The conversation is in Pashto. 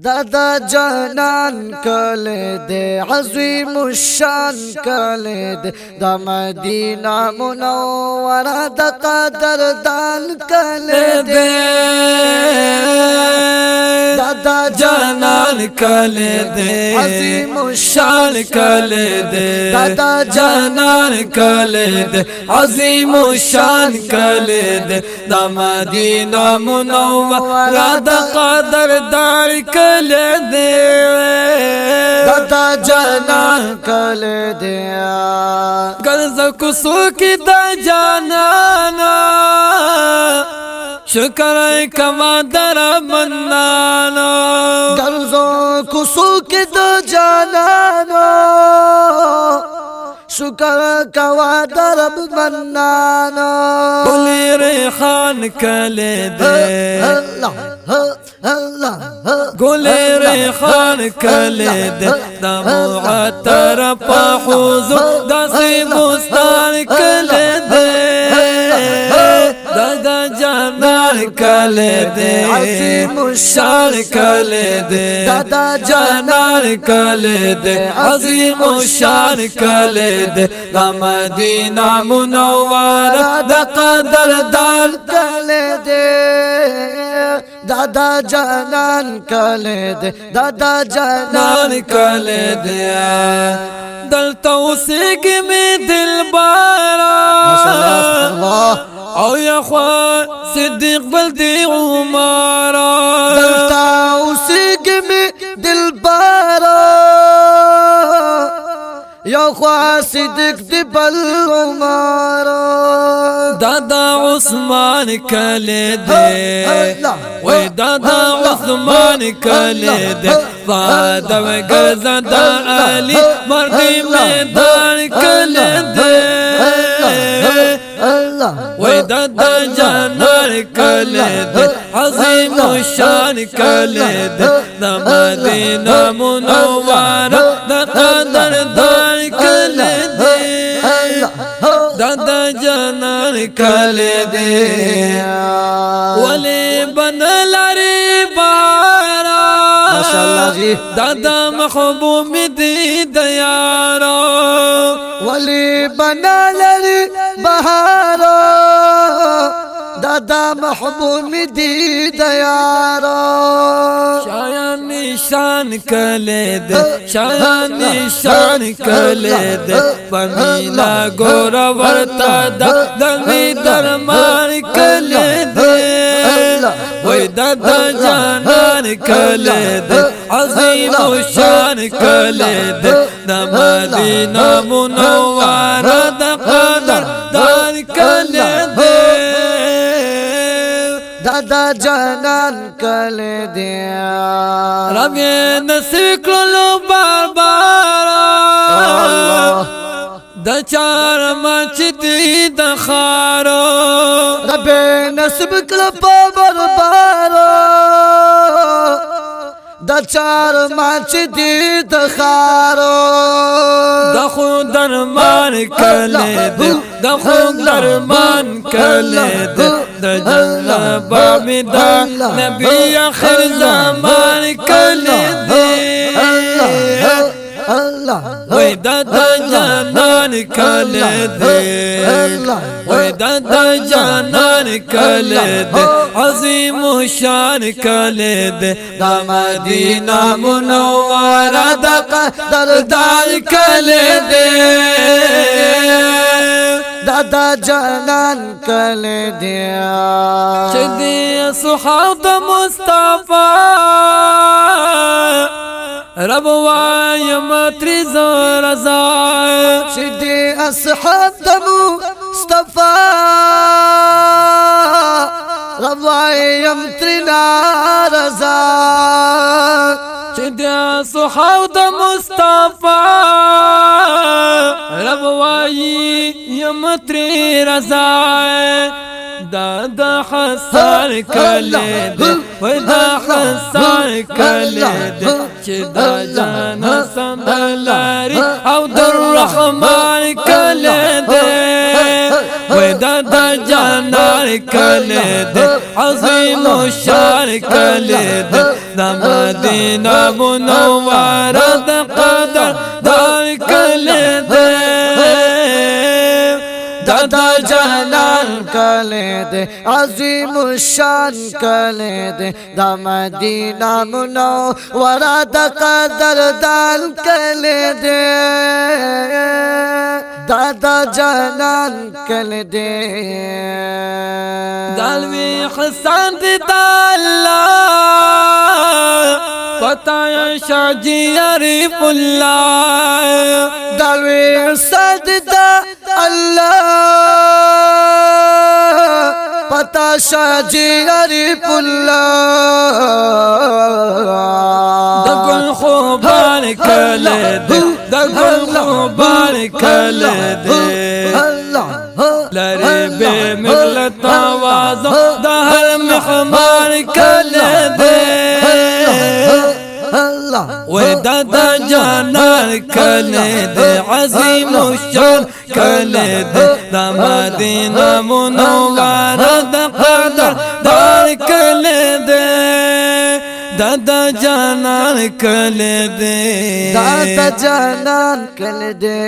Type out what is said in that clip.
دا جانان کله دے عظیم الشان کله دے دا مدینہ منورہ دا قدردان کله دے دا جانان کله دے عظیم الشان کله دے دا جانان کله دے عظیم الشان کله دے دا مدینہ منورہ دا قدردان کله دے دا جانان کله دے گرز کسو کی دا جانانا شکر کما در منانا گرزو کسو کی دا جانانا شکر کوا درب منانا گلی ریحان کله دے گلی ریحان کله دے دا معطر پا حضور دا سی بستان کله دے دا جانان کله دے عظیم الشان کله دے دا جانان کله دے عظیم الشان کله دے دا مدینہ منورہ دا قدردان کله دے دا جانان کله دے دا جانان کله دے دلتا اسیگی میں دل بارا او یا خوا صدیق بلدی عمارا دلتا اسیگی میں دل بارا یا خوا صدیق دی بل عمارا دادا عثمان کله دے وی دادا عثمان کله دے فادا و گرزدہ علی مردی میدان کله دے وی دادا جانان کله دے عظیم الشان کله دے دا مدینہ منورہ دا قدردان کله دے دا جانان کله دے ولی بن لاری بارا ماشاءاللہ جی دا محبوب دی دیارا ولی بنا لری بہارا دادا محبوب دی دیارا شایان نشان کله دے شایان نشان کله دے پمیلا گورا ورتا دا دمی درمان کله دے وی دادا جانان کله دے عظیم الشان کله دے دا مدینہ منورہ دا قدردان کله دے دا جانان کله دے رب نصیب کلو بار بارا دا چار مچ دی دا خارو رب نصیب کلو بار بارا دا چار مچ دی دا خارو دا خود درمان کله دے دا خود درمان کله دے دا جنہ بامی دا نبی آخر زمان کله دے وی دادا جانان کله دے وی دادا جانان کله دے عظیم الشان کله دے دا مدینہ منورہ دا قدردان کله دے دا جانان کله دے چدی صحاب دا مصطفیٰ رب وایم تریز رضا شدی اصحاب دمو مصطفیٰ روایم ترینا رضا چدی صحاب دا مصطفیٰ رب وایم تری رضا دا حسان کله دے دا حسان کله دے چه دا جانا سندلاری او در رحمان کله دے دا جانا کله دے عظیم و شان کله دے دا مدینہ منورہ دا قدر دار کلی دے دادا جانان کلی دے عظیم الشان کلی دے دا مدینہ منورہ دا قدر دان کلی دے دادا جانان کلی دے دالوی حسان دی دا اللہ پتہ شاہ جی عریف اللہ دالوی حسان دی دا اللہ پتہ شاہ جی عریف اللہ دگل خوبار کلی دے دگل خوبار کلی دے لری بے مغلط آواز دا ہر محمار کلی دے وی دادا جانان کلی دے عظیم الشان کلی دے دا مدینہ منورہ دا قدر دار کلی دے دادا جانان کلی دے دادا جانان کلی دے